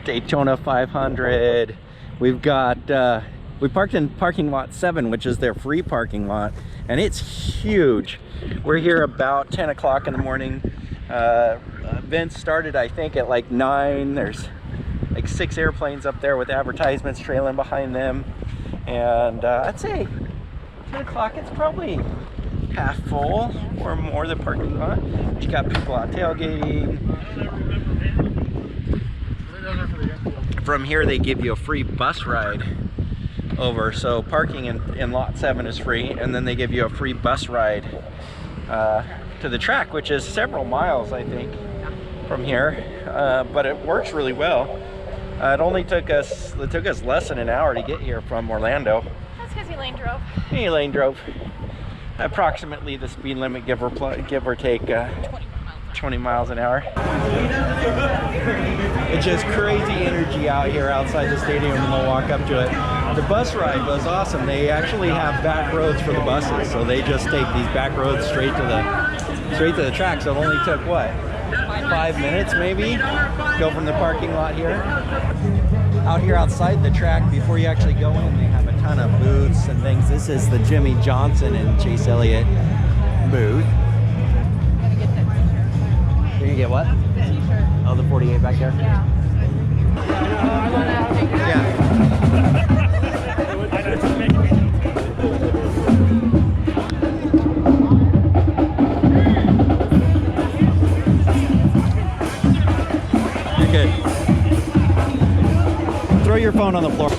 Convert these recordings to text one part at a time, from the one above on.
Daytona 500. We've got, we parked in parking lot 7, which is their free parking lot, and it's huge. We're here about 10 o'clock in the morning. Events started, I think, at like 9. There's like 6 airplanes up there with advertisements trailing behind them. And I'd say 10 o'clock, it's probably half full or more, the parking lot. But you got people out tailgating. From here, they give you a free bus ride over. So parking in lot 7 is free, and then they give you a free bus ride to the track, which is several miles, I think, from here. But it works really well. It took us less than an hour to get here from Orlando. That's because he lane drove. He lane drove. Approximately the speed limit, give or take 20 miles an hour. It's just crazy energy out here outside the stadium, and we'll walk up to it. The bus ride was awesome. They actually have back roads for the buses, so they just take these back roads straight to the track. So it only took what, 5 minutes maybe? Go from the parking lot here. Out here outside the track, before you actually go in, they have a ton of booths and things. This is the Jimmy Johnson and Chase Elliott booth. You're gonna get what? The t-shirt. Oh, the 48 back there? Yeah. You're good. Throw your phone on the floor.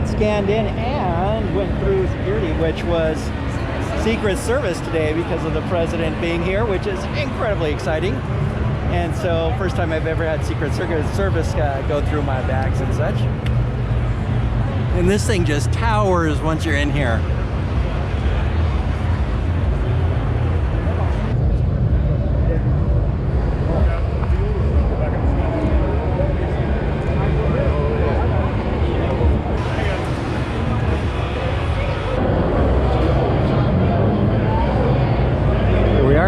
Scanned in and went through security, which was Secret Service today because of the president being here, which is incredibly exciting. And so first time I've ever had Secret Service go through my bags and such. And this thing just towers once you're in here.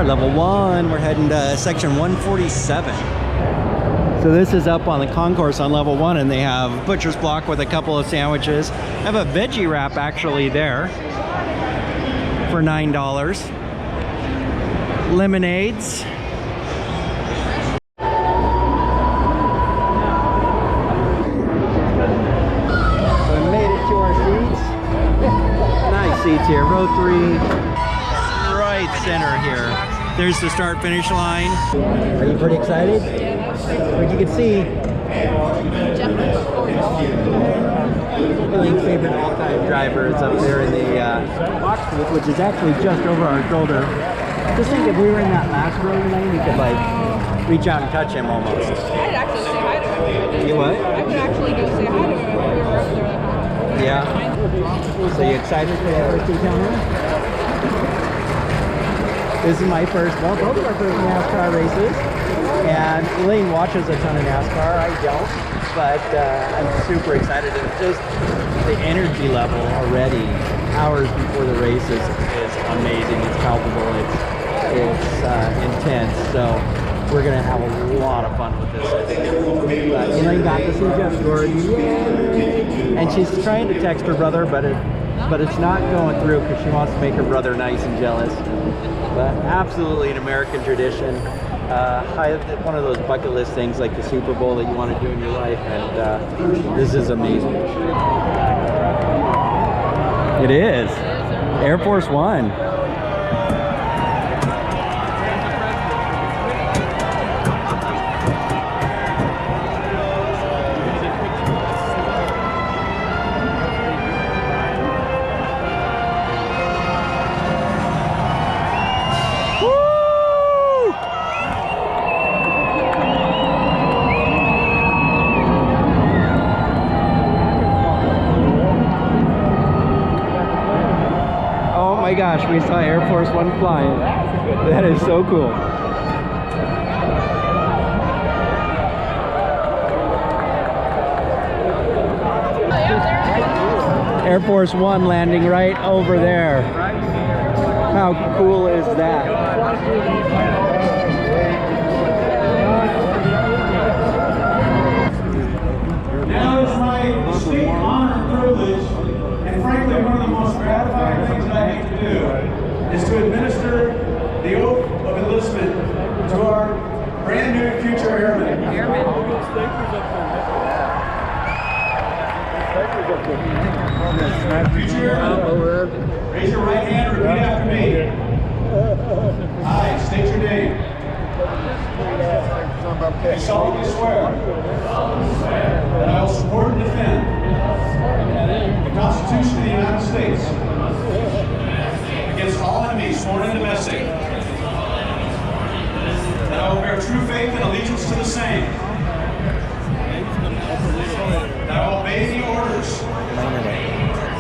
Level 1, we're heading to section 147. So this is up on the concourse on level 1, and they have butcher's block with a couple of sandwiches. I have a veggie wrap actually there for $9. Lemonades. So we made it to our seats. Nice seats here, row 3. Right center here. There's the start finish line. Are you pretty excited? What you can see, Elaine's favorite all-time driver is up there in the box booth, which is actually just over our shoulder. Just think if we were in that last row, Elaine, we could like reach out and touch him almost. I'd actually say hi to him. You what? I would actually go say hi to him if we were up there. Yeah. So you excited for your first Daytona? This is my first, well, both of our first NASCAR races, and Elaine watches a ton of NASCAR. I don't, but I'm super excited. It's just the energy level already, hours before the race is amazing. It's palpable. It's intense. So we're gonna have a lot of fun with this, I think. Elaine got to see Jeff Gordon, yay! And she's trying to text her brother, but it's not going through because she wants to make her brother nice and jealous. But absolutely an American tradition. One of those bucket list things like the Super Bowl that you want to do in your life, and this is amazing. It is. Air Force One. Oh my gosh, we saw Air Force One flying. That is so cool. Air Force One landing right over there. How cool is that? Now it's my distinct honor and privilege, and frankly one of the most gratifying things that I have to do, is to administer the oath of enlistment to our brand new future airmen. Future airmen, raise your right hand and repeat after me. I state your name. I solemnly swear that I will support and defend the Constitution of the United States against all enemies, foreign and domestic. That I will bear true faith and allegiance to the same. That I will obey the orders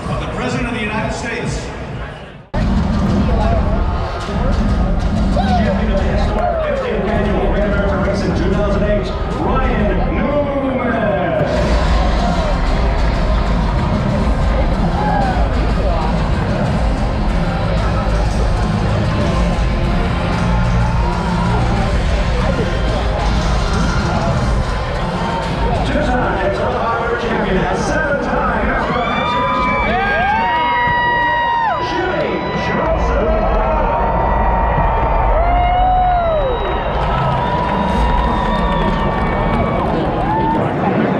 of the President of the United States. Champion of the historic 50th annual Great American Race in 2008, Ryan Newman. Two-time Daytona 500 champion and seven-time Nascar Xfinity champion, Johnson.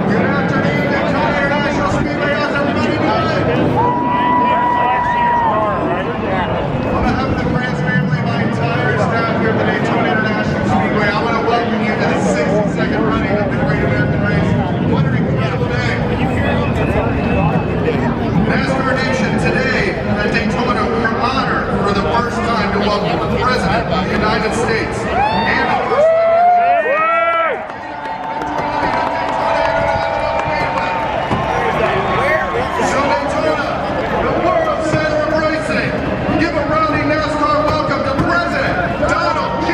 Good afternoon, Daytona International Speedway. How's everybody doing? On behalf of the Friends family, my entire staff here at the Daytona International Speedway, I want to welcome you to the 62nd running of the Great American Race. What an incredible day. NASCAR Nation, today at Daytona, we're honored for the first time to welcome the President of the United States and the First Lady. So Daytona, the world center of racing. Give a rounding NASCAR welcome to President Donald J.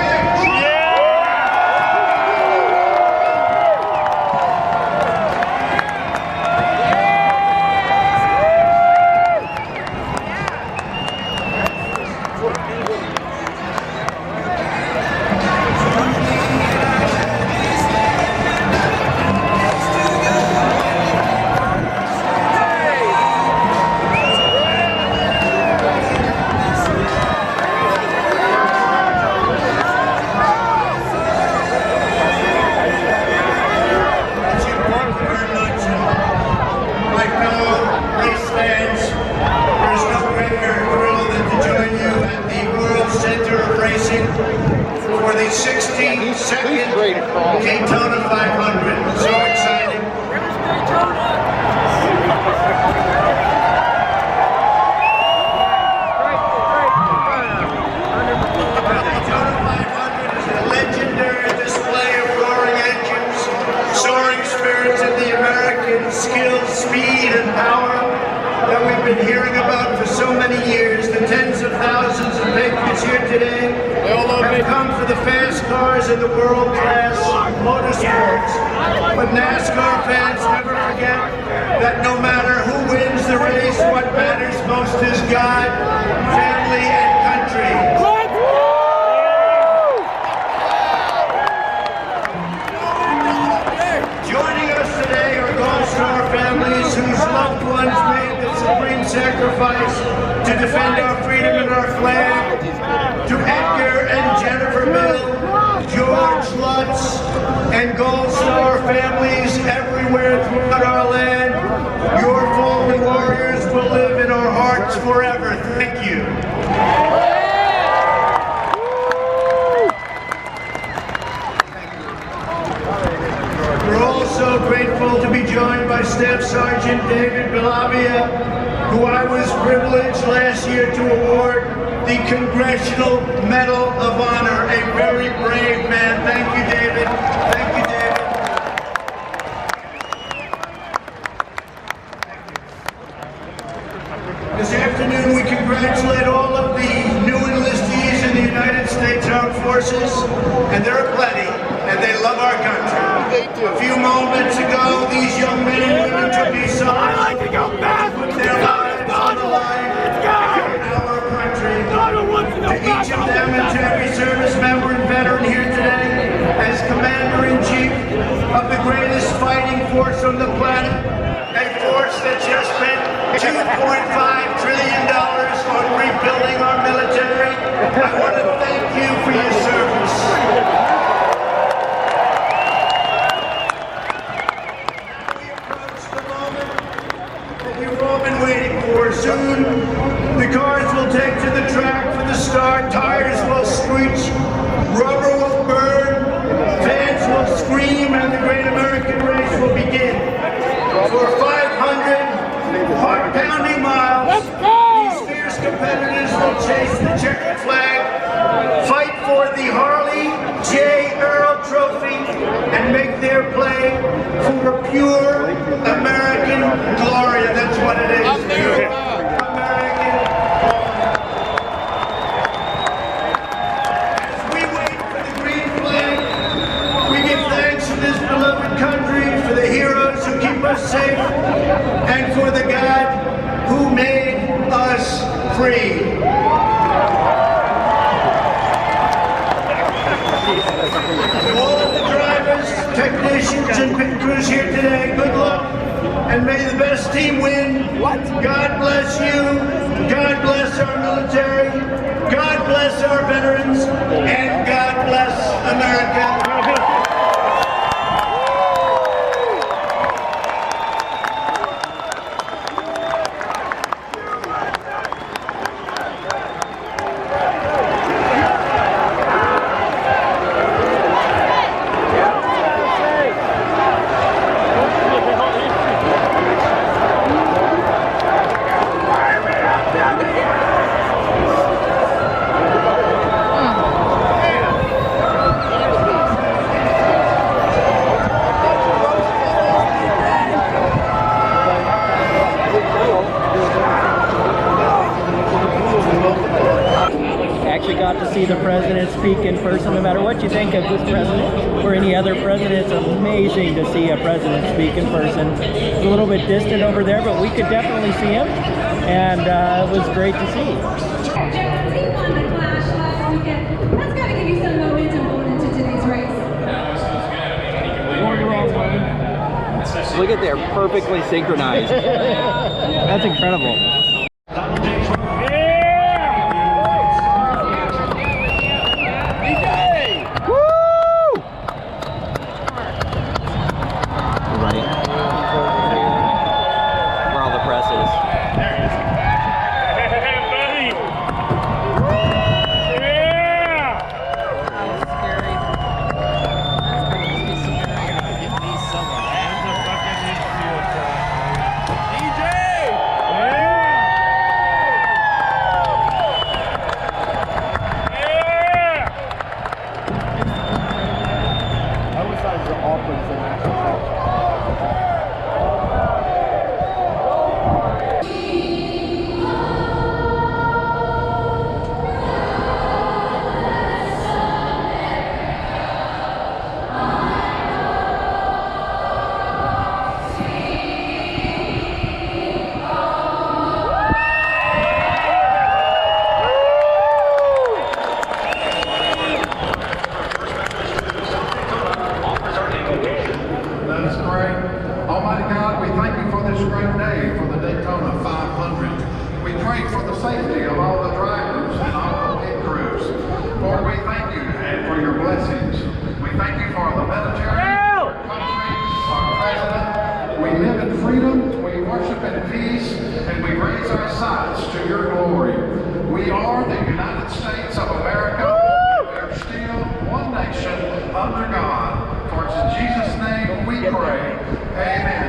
My fellow race fans, there's no greater thrill than to join you at the World Center of Racing for the 62nd Daytona 500. So exciting. Daytona 500 is a legendary display of roaring engines, soaring spirits, and the American skill, speed, and power that we've been hearing about for so many years. The tens of thousands of patriots here today have come for the fast cars and the world-class motorsports. But NASCAR fans never forget that no matter who wins the race, what matters most is God, family, and country. Joining us today are Gold Star families whose loved ones made the supreme sacrifice to defend our freedom and our flag. To Edgar and Jennifer Mill, George Lutz, and Gold Star families everywhere throughout our land, your fallen warriors will live in our hearts forever. Thank you. We're also grateful to be joined by Staff Sergeant David Bellavia, who I was privileged last year to award the Congressional Medal of Honor. A very brave man. Thank you, David. Thank you, David. This afternoon, we congratulate all of the new enlistees in the United States Armed Forces, and there are plenty, and they love our country. A few moments ago, these young men and women took these songs. I like to go back. Put their lives on the line for our country. To each of them and to every service member and veteran here today, as Commander-in-Chief of the greatest fighting force on the planet, a force that just spent $2.5 trillion on rebuilding our military, I want to thank you for your service. We approach the moment that we've all been waiting for. Soon, the cars will take to the track for the start, tires will screech, rubber will burn, fans will scream, and the great American race will begin. For 500 heart-pounding miles, these fierce competitors will chase the checkered flag, fight for the Harley J. Earl Trophy, and make their play for pure American glory. And that's what it is. Pure American glory. As we wait for the green flag, we give thanks to this beloved country for the heroes who keep us safe and for the God who made us free. To all of the drivers, technicians, and pit crews here today, good luck, and may the best team win. God bless you, God bless our military, God bless our veterans, and God bless America. Got to see the president speak in person. No matter what you think of this president or any other president, it's amazing to see a president speak in person. It's a little bit distant over there, but we could definitely see him, and it was great to see. Jared, he won the Clash last weekend. That's got to give you some momentum going into today's race. Look at they're perfectly synchronized. That's incredible. Almighty God, we thank you for this great day, for the Daytona 500. We pray for the safety of all the drivers and all the pit crews. Lord, we thank you and for your blessings. We thank you for the military, our country, our president. We live in freedom, we worship in peace, and we raise our sights to your glory. We are the United States of America. We are still one nation under God. For it's in Jesus' name we pray. Amen.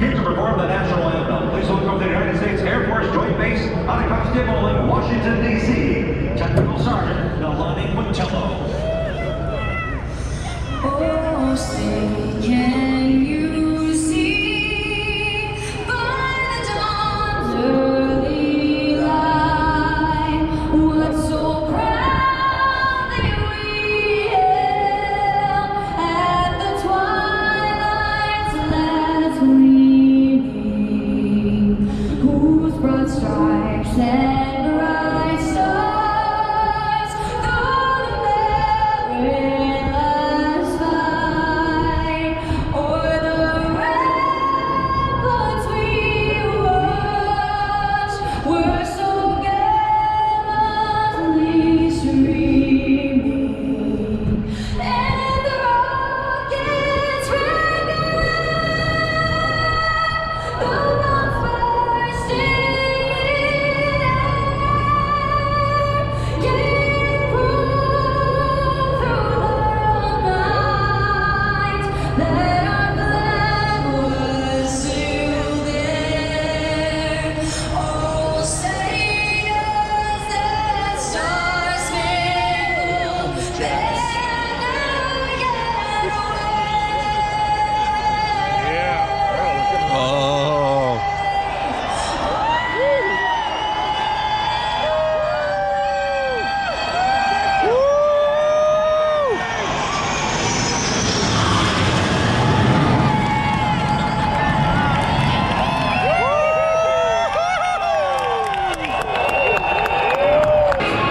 Here to perform the national anthem, please welcome the United States Air Force Joint Base Anacostia in Washington, D.C. Technical Sergeant Nalani Quintello. Oh, say, can you see by the dawn's early light what so proudly we hailed at the twilight's last gleam?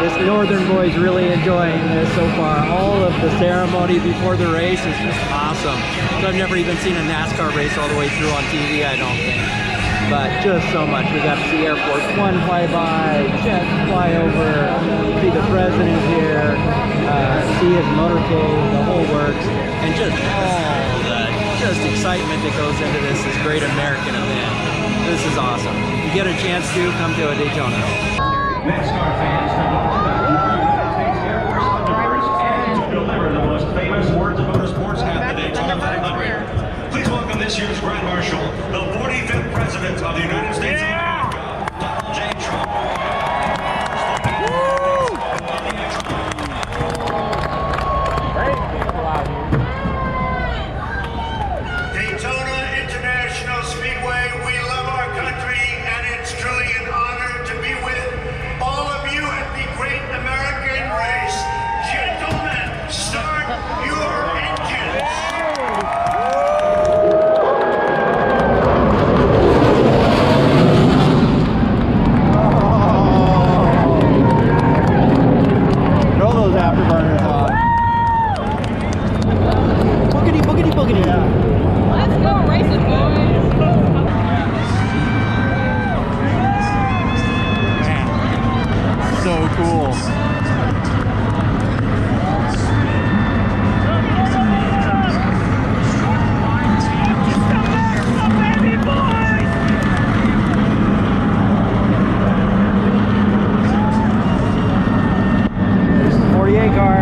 this northern boy's really enjoying this so far. All of the ceremony before the race is just awesome. So I've never even seen a NASCAR race all the way through on TV, I don't think. But just so much. We got to see Air Force One fly by, jets fly over, see the president here, see his motorcade, the whole works, and just all the excitement that goes into this great American event. This is awesome. If you get a chance to, come to a Daytona. NASCAR fans to welcome back United States Air Force Thunderbirds and to deliver the most famous words of motorsports at the Daytona 500. Please welcome this year's Grand Marshal, the 45th President of the United States of America, Donald J. Trump. Daytona International Speedway, we love our country, and it's truly an honor to be with all of you at the Great American Race. Gentlemen, start your engines. Throw those afterburners on. Boogity, boogity, boogity. Let's go racing, boys. Man, so cool. There's the 48 car.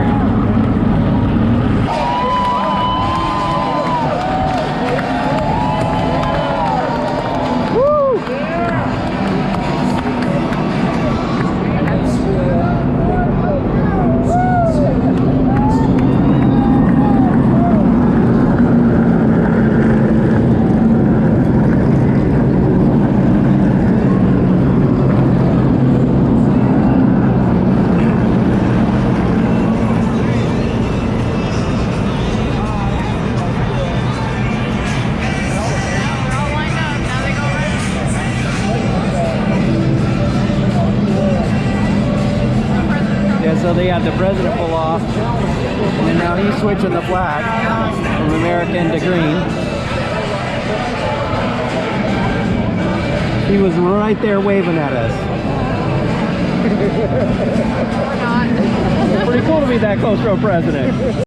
So they had the president pull off, and then now he's switching the flag from American to green. He was right there waving at us. Pretty cool to be that close to a president.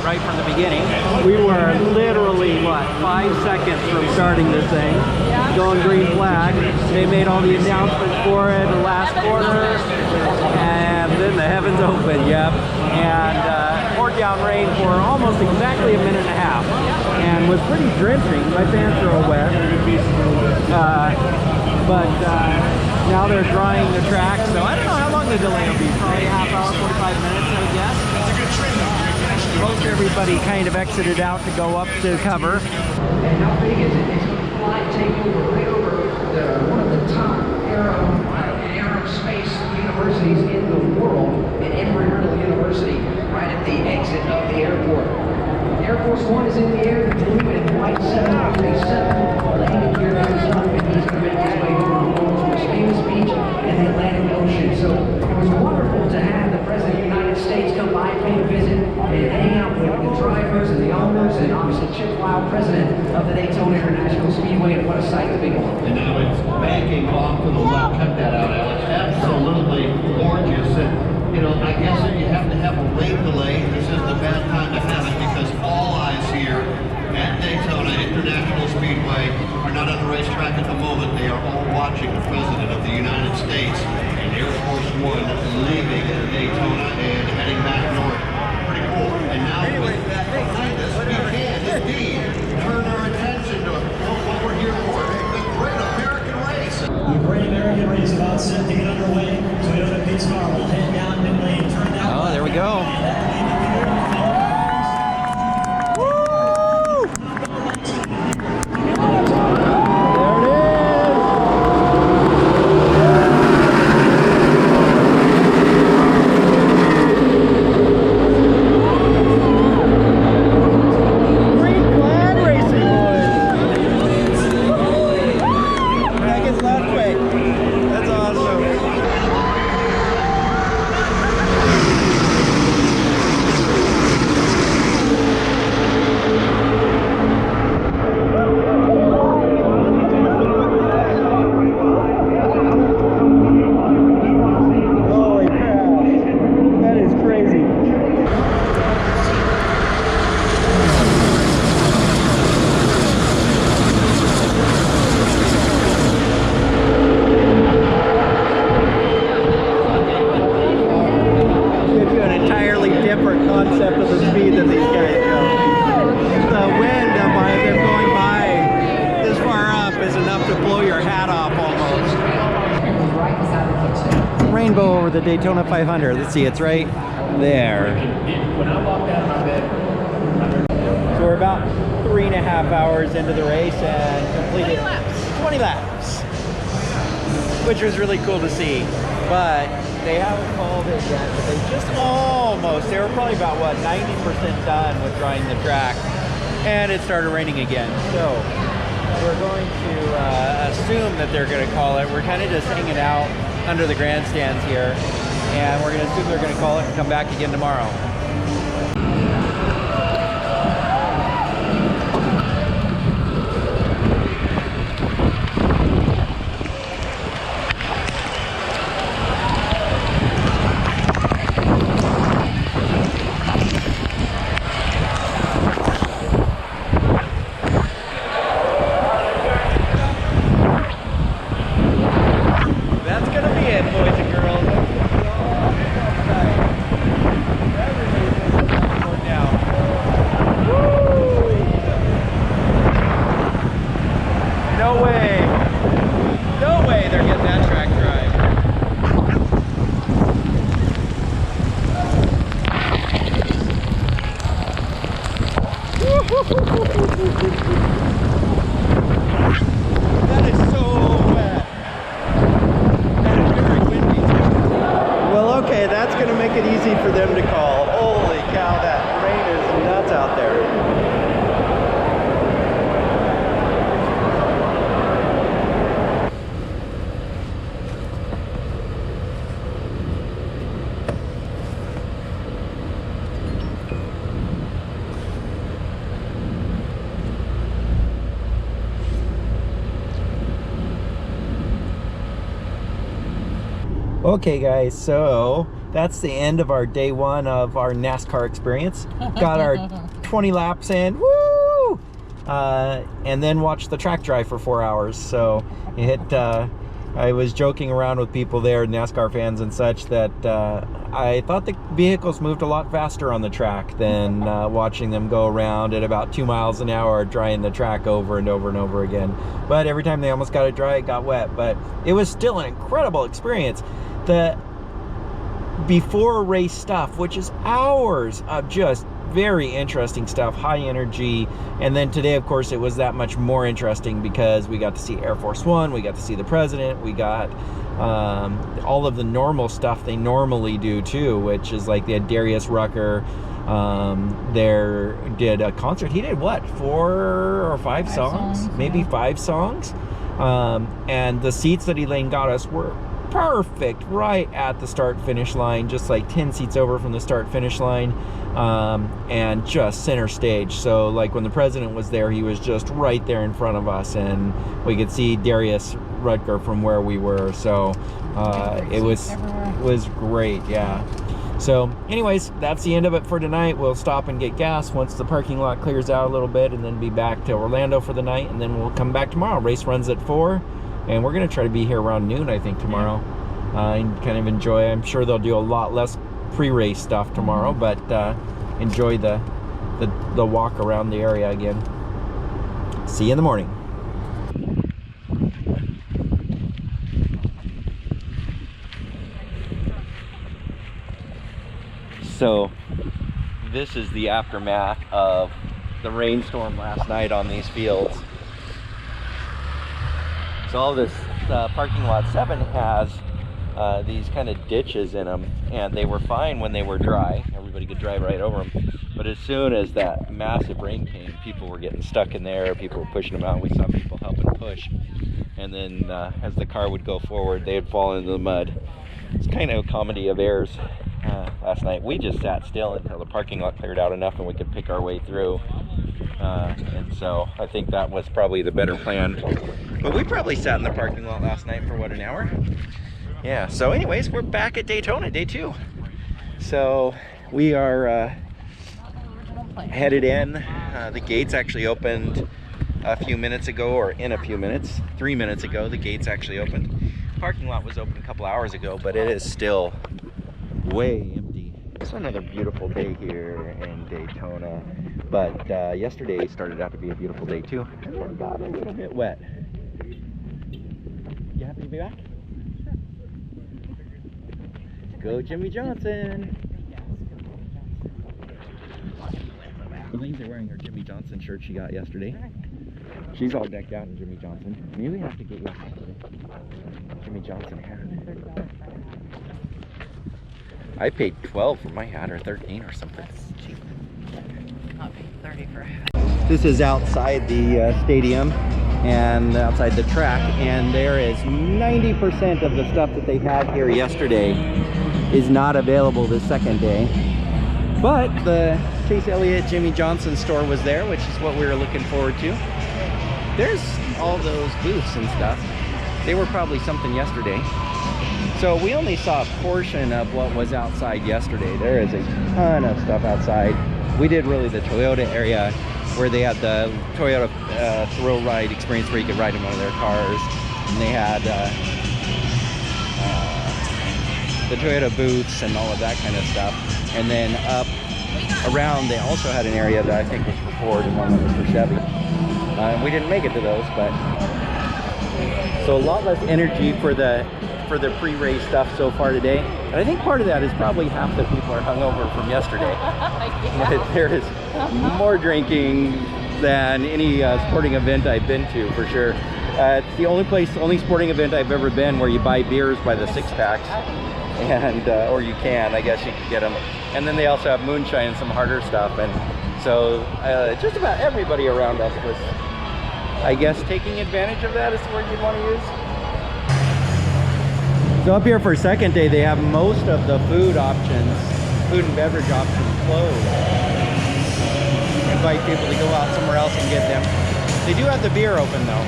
Right from the beginning. We were literally, what, 5 seconds from starting this thing. Going green flag. They made all the announcements for it, the last quarter, and then the heavens opened, yep. And poured down rain for almost exactly a minute and a half. And was pretty drenching. My pants are all wet. But now they're drying the track, so I don't know how long the delay will be. Probably a half hour, 45 minutes, I would guess. It's a good trend though. Most everybody kind of exited out to go up to cover. And how big is it? It's going to fly and take over right over one of the top aerospace universities in the world, an Embry-Riddle University, right at the exit of the airport. Air Force One is in the air, the blue and white 737 landing gear goes up, and he's going to make his way over to the most famous beach in the Atlantic Ocean. So it was wonderful to have the President of the United States come by, pay a visit, and hang out with the drivers and the owners, and obviously Chip Lau, President of the Daytona International Speedway, and what a sight to behold. And now it's banking off to the left. Cut that out, Alex. Absolutely gorgeous. And, you know, I guess if you have to have a rain delay, this is the bad time to have it because all eyes here at Daytona International Speedway are not on the racetrack at the moment. They are all watching the President of the United States and Air Force One leaving Daytona and heading back north. Pretty cool. And now with that behind us, we can indeed turn our attention to what we're here for, the Great American Race. The Great American Race about set to get underway. Toyota Pitts car will head down mid lane, turn down. Oh, there we go. the Daytona 500. Let's see, it's right there. When I walked out of my bed, So we're about 3.5 hours into the race and completed 20 laps, which was really cool to see. But they haven't called it yet, but they just almost, they were probably about, what, 90% done with drying the track, and it started raining again. So we're going to assume that they're going to call it. We're kind of just hanging out under the grandstands here, and we're going to assume they're going to call it and come back again tomorrow. That is so wet. That is very windy too. Well, okay, that's going to make it easy for them to call. Holy cow, that rain is nuts out there. Okay guys, so that's the end of our day one of our NASCAR experience. Got our 20 laps in, woo! And then watched the track drive for 4 hours. So I was joking around with people there, NASCAR fans and such, that I thought the vehicles moved a lot faster on the track than watching them go around at about 2 miles an hour drying the track over and over and over again. But every time they almost got it dry, it got wet. But it was still an incredible experience. The before race stuff, which is hours of just very interesting stuff, high energy. And then today, of course, it was that much more interesting because we got to see Air Force One, we got to see the president, we got all of the normal stuff they normally do too, which is like they had Darius Rucker there, did a concert. He did what, 4 or 5 songs? Maybe 5 songs. And the seats that Elaine got us were perfect right at the start finish line, just like 10 seats over from the start finish line, and just center stage. So like when the president was there, he was just right there in front of us, and we could see Darius Rutger from where we were. So it was great. Yeah. So anyways, that's the end of it for tonight. We'll stop and get gas once the parking lot clears out a little bit, and then be back to Orlando for the night, and then we'll come back tomorrow. Race runs at 4. And we're going to try to be here around noon, I think, tomorrow. And kind of enjoy. I'm sure they'll do a lot less pre-race stuff tomorrow, but enjoy the walk around the area again. See you in the morning. So this is the aftermath of the rainstorm last night on these fields. So all this parking lot 7 has these kind of ditches in them, and they were fine when they were dry. Everybody could drive right over them. But as soon as that massive rain came, people were getting stuck in there. People were pushing them out. We saw people helping push. And then as the car would go forward, they would fall into the mud. It's kind of a comedy of errors last night. We just sat still until the parking lot cleared out enough and we could pick our way through. And so I think that was probably the better plan. But we probably sat in the parking lot last night for what, an hour? Yeah, so anyways, we're back at Daytona, day 2. So we are headed in. The gates actually opened a few minutes ago, or in a few minutes. 3 minutes ago, the gates actually opened. Parking lot was open a couple hours ago, but it is still way empty. It's another beautiful day here in Daytona. But yesterday started out to be a beautiful day too. And it got a little bit wet. You happy to be back? Go Jimmy Johnson. Elaine's wearing her Jimmy Johnson shirt she got yesterday. She's all decked out in Jimmy Johnson. Maybe we have to get you a Jimmy Johnson hat. I paid 12 for my hat, or 13 or something. That's cheap. Not paying 30 for a hat. This is outside the stadium and outside the track, and there is 90% of the stuff that they had here yesterday is not available this second day. But the Chase Elliott Jimmy Johnson store was there, which is what we were looking forward to. There's all those booths and stuff. They were probably something yesterday. So we only saw a portion of what was outside yesterday. There is a ton of stuff outside. We did really the Toyota area where they had the Toyota thrill ride experience where you could ride in one of their cars. And they had the Toyota booths and all of that kind of stuff. And then up around, they also had an area that I think was for Ford and one that was for Chevy. We didn't make it to those, but so a lot less energy for the pre-race stuff so far today. And I think part of that is probably half the people are hungover from yesterday. Yeah. There is more drinking than any sporting event I've been to, for sure. It's the only sporting event I've ever been where you buy beers by the 6-packs. And or you can, I guess you can get them. And then they also have moonshine and some harder stuff. And so just about everybody around us was, I guess, taking advantage of that is the word you'd want to use. So up here for second day, they have most of the food and beverage options closed. Invite people to go out somewhere else and get them. They do have the beer open though,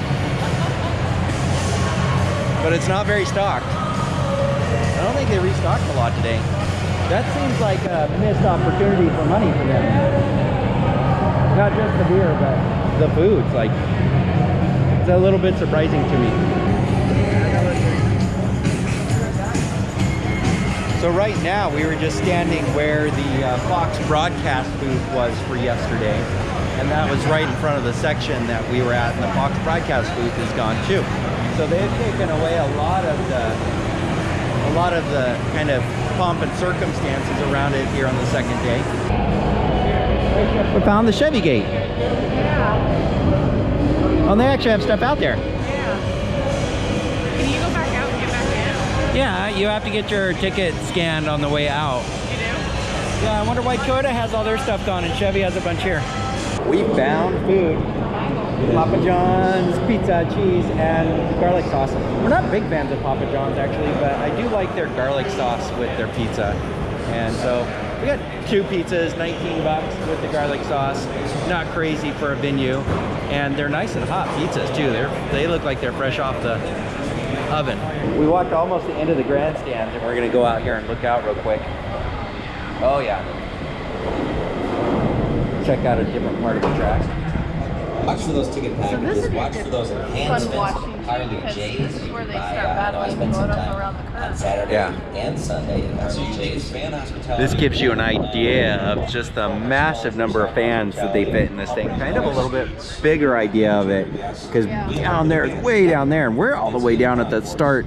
but it's not very stocked. I don't think they restocked a lot today. That seems like a missed opportunity for money for them. Not just the beer, but the food's like, it's a little bit surprising to me. So right now we were just standing where the Fox broadcast booth was for yesterday, and that was right in front of the section that we were at, and the Fox broadcast booth is gone too. So they've taken away a lot of the kind of pomp and circumstances around it here on the second day. We found the Chevy gate. Yeah. Oh, they actually have stuff out there. Yeah. Can you go back out and get back in? Yeah, you have to get your ticket scanned on the way out. You do? Yeah, I wonder why Toyota has all their stuff gone and Chevy has a bunch here. We found food. Papa John's, pizza, cheese, and garlic sauce. We're not big fans of Papa John's actually, but I do like their garlic sauce with their pizza. And so we got 2 pizzas, 19 bucks with the garlic sauce. Not crazy for a venue. And they're nice and hot pizzas too. They look like they're fresh off the oven. We walked almost the end of the grandstand and we're gonna go out here and look out real quick. Oh yeah. Check out a different part of the track. Watch for those ticket packages. Watch for those hand spins. Harley J's. This is where they start battling photos around the curve. On Saturday and Sunday at Harley J's. Fan hospitality. This gives you an idea of just the massive number of fans that they fit in this thing. Kind of a little bit bigger idea of it, because down there, it's way down there, and we're all the way down at the start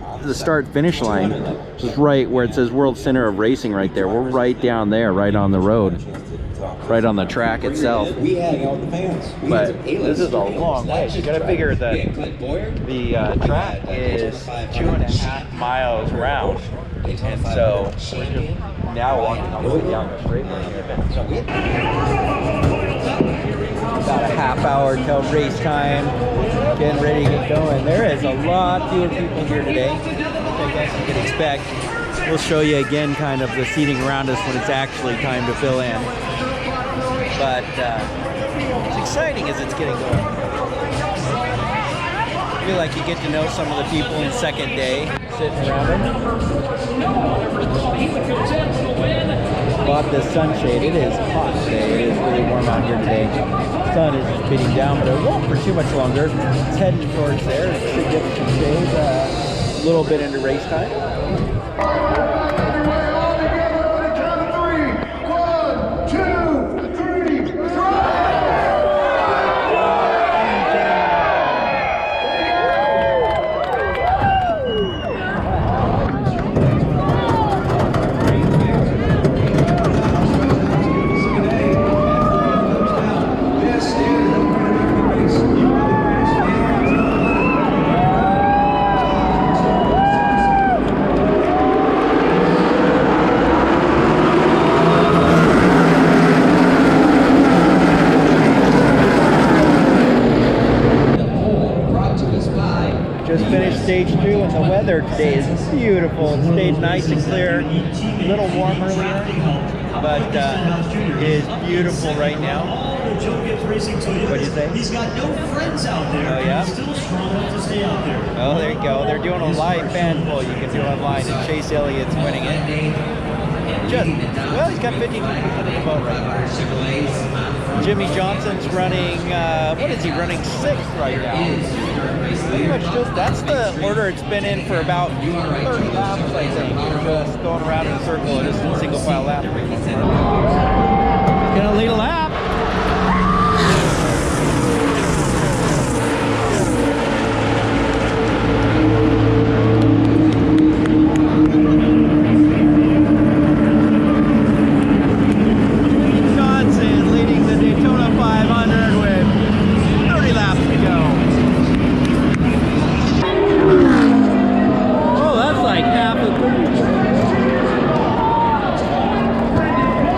finish line, just right where it says World Center of Racing right there. We're right down there, right on the road. Right on the track itself. We hang out with the fans. But this is a long way. You gotta figure that the track is 2.5 miles round. And so we're just now walking all the way down the straightaway here. About a half hour till race time. Getting ready to get going. There is a lot fewer people here today than I guess you could expect. We'll show you again kind of the seating around us when it's actually time to fill in. But it's exciting as it's getting going. I feel like you get to know some of the people in second day sitting around them. Bought this sunshade. It is hot today. It is really warm out here today. The sun is just beating down, but it won't for too much longer. It's heading towards there. It should get some shade a little bit into race time. stage 2, and the weather today is beautiful. It stayed nice and clear, a little warm earlier, but it is beautiful right now. What do you say? He's got no friends out there. Oh, yeah? He's still strong enough to stay out there. Oh, there you go. They're doing a live fan poll you can do online, and Chase Elliott's winning it. Well, he's got 52% of the vote right now. Jimmy Johnson's running, what is he running, 6th right now? Pretty much that's the order it's been in for about 30 laps, I think. Just going around in a circle, just in single file lap. Gonna lead a lap. Johnson leading the Daytona 500 with 30 laps to go. Oh, that's like half of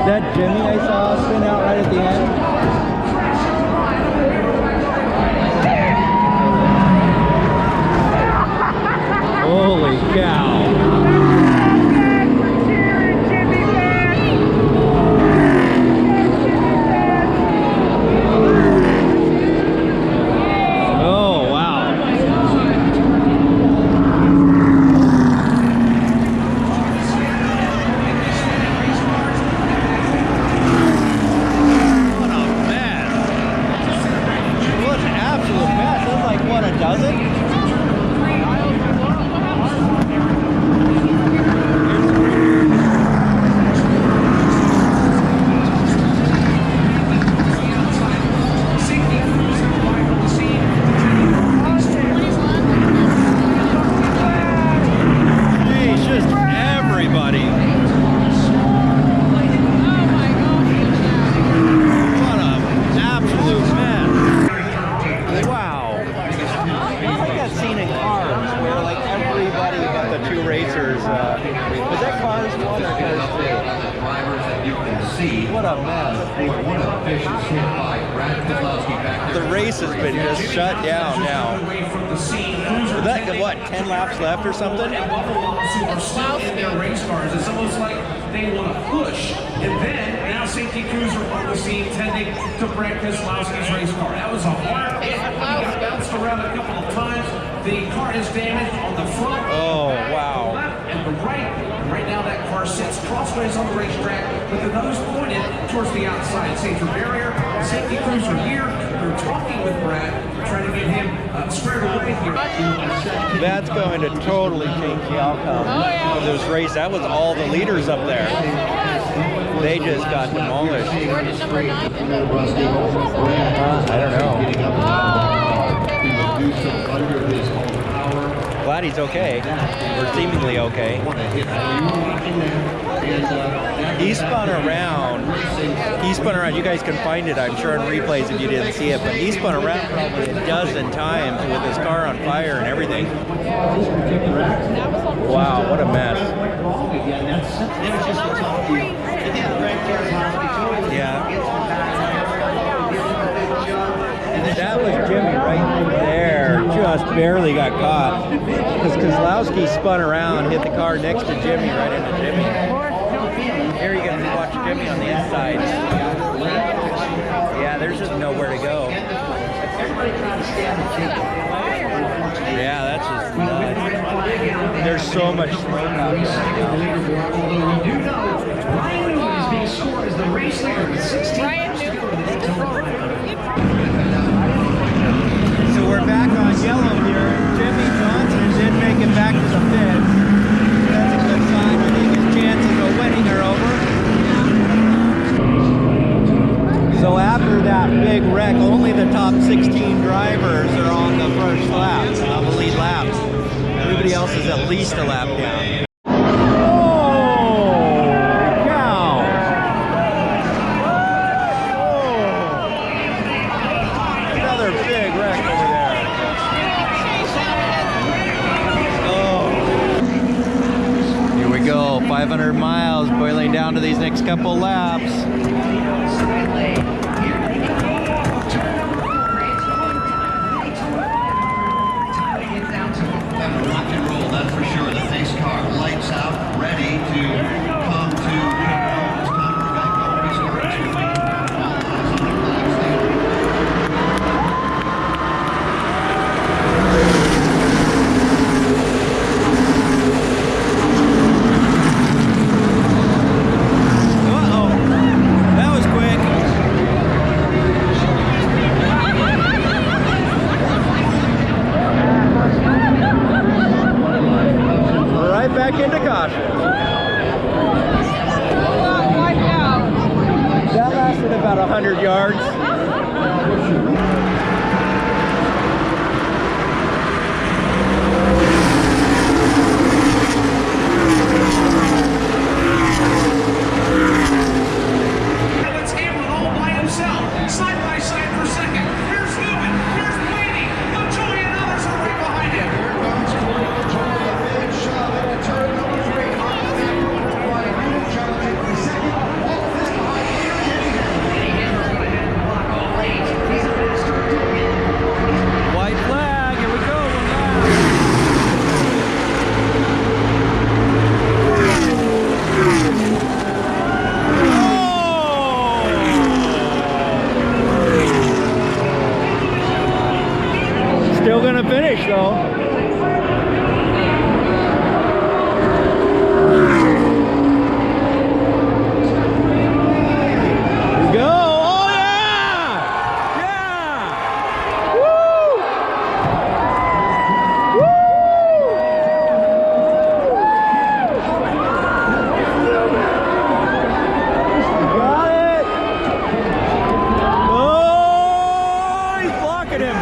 that Jimmy I saw spin out right at the end. Holy cow. The race has been just shut down now. Is that, what, 10 laps left or something? Race cars. It's almost like they want to push. And then, now safety crews are on the scene tending to Brad Keselowski's race car. That was a hard hit. He got bounced around a couple of times. The car is damaged on the front. Oh, wow. And the right. Right now that car sits crossways on the racetrack with the nose pointed towards the outside. Safety barrier. Safety crews are here. They're talking with Brad, trying to get him squared away here. That's going to totally change the outcome of this race. That was all the leaders up there. They just got demolished. Where did number 9 end up? I don't know. Glad he's okay, or seemingly okay. He spun around. You guys can find it, I'm sure, in replays if you didn't see it, but he spun around probably a dozen times with his car on fire and everything. Wow, what a mess. Yeah. That was Jimmy right there. Just barely got caught. Because Keselowski spun around, hit the car next to Jimmy, right into Jimmy. Here you can watch Jimmy on the inside. Yeah, there's just nowhere to go. Yeah, that's just nuts. There's so much smoke out here. Ryan Newman is being scored as the race leader with 16. So we're back on yellow here. Jimmy Johnson did make it back to the pit. That's a good sign. I think his chances of winning are over. So after that big wreck, only the top 16 drivers are on the first lap, on the lead laps. Everybody else is at least a lap down. Here we go, 500 miles boiling down to these next couple laps. rock and roll, that's for sure. The pace car, lights out, ready to come to it's time for Geico to restart its remaining round. All eyes on the flag stand. Uh-oh. That was quick. Right back into caution. That lasted about 100 yards. It's Hamlin all by himself, side by side for second. Here's Newman, here's Blaney, Montoya and others are right behind him. White flag, here we go. Still gonna finish though. Go! Oh yeah! Yeah! Woo! Got it! Oh, he's blocking him.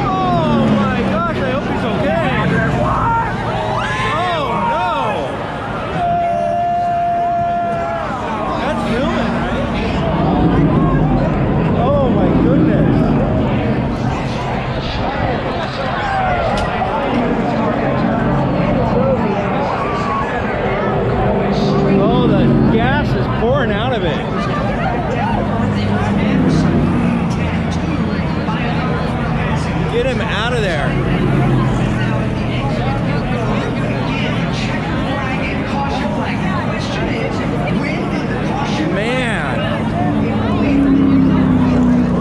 Oh my gosh, I hope he's okay. Oh no! That's Newman, right? Oh my goodness. Oh, the gas is pouring out of it. Get him out of there. Man.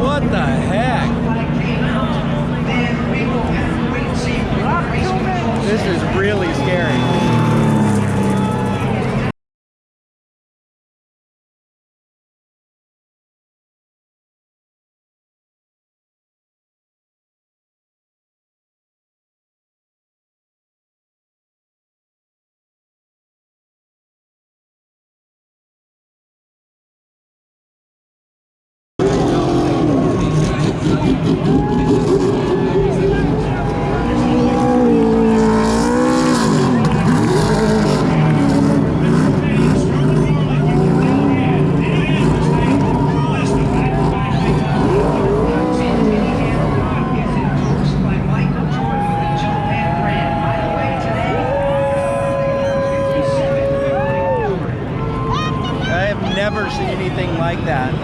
What the heck? This is really scary. Never seen anything like that.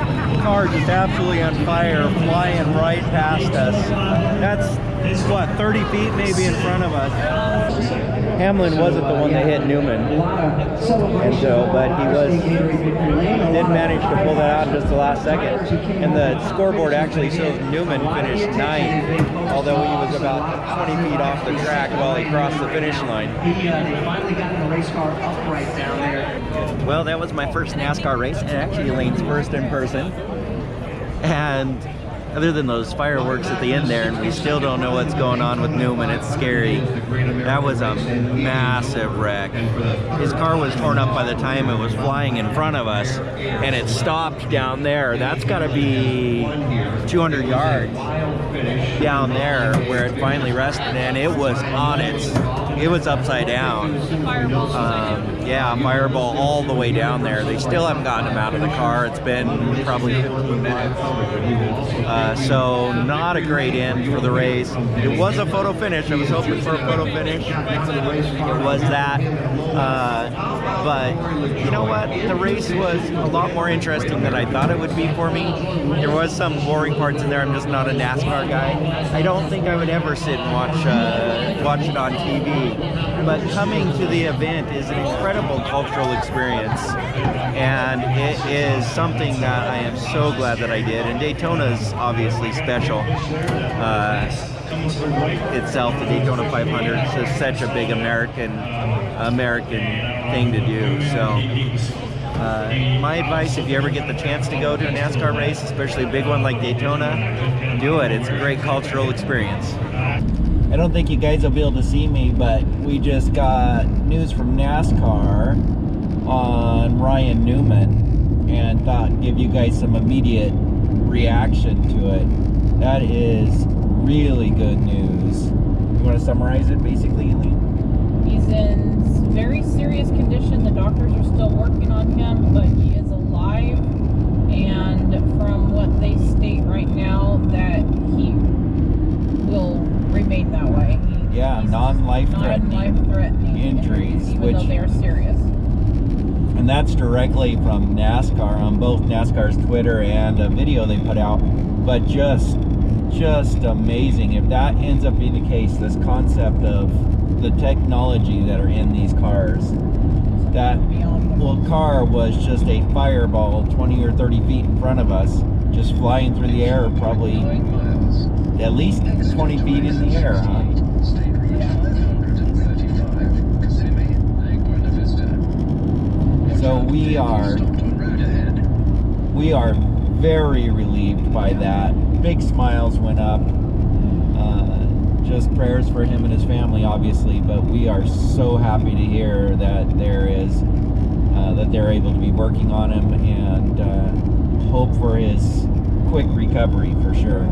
Car just absolutely on fire, flying right past us. That's what, 30 feet maybe in front of us. Hamlin wasn't the one that hit Newman, and so, but he did manage to pull that out in just the last second. And the scoreboard actually shows Newman finished 9th, although he was about 20 feet off the track while he crossed the finish line. He finally got the race car upright down there. Well, that was my first NASCAR race, and actually Elaine's first in person. And other than those fireworks at the end there, and we still don't know what's going on with Newman. It's scary. That was a massive wreck. His car was torn up by the time it was flying in front of us, and it stopped down there. That's got to be 200 yards down there where it finally rested, and it was on its it was upside down. Yeah, fireball all the way down there. They still haven't gotten him out of the car. It's been probably 15 minutes. So not a great end for the race. It was a photo finish. I was hoping for a photo finish. It was that. But you know what? The race was a lot more interesting than I thought it would be for me. There was some boring parts in there. I'm just not a NASCAR guy. I don't think I would ever sit and watch it on TV. But coming to the event is an incredible cultural experience, and it is something that I am so glad that I did. And Daytona is obviously special itself. The Daytona 500 is just such a big American thing to do. So my advice, if you ever get the chance to go to a NASCAR race, especially a big one like Daytona, do it. It's a great cultural experience. I don't think you guys will be able to see me, but we just got news from NASCAR on Ryan Newman, and thought I'd give you guys some immediate reaction to it. That is really good news. You want to summarize it basically, Eileen? He's in very serious condition. The doctors are still working on him, but he is alive. And from what they state right now, that he will remain that way. Yeah, non-life-threatening injuries, even though they are serious. And that's directly from NASCAR on both NASCAR's Twitter and a video they put out. But just amazing. If that ends up being the case, this concept of the technology that are in these cars, that car was just a fireball 20 or 30 feet in front of us, just flying through the air, probably at least 20 feet in the air, huh? So we are very relieved by that. Big smiles went up. Just prayers for him and his family, obviously, but we are so happy to hear that they're able to be working on him, and hope for his quick recovery for sure.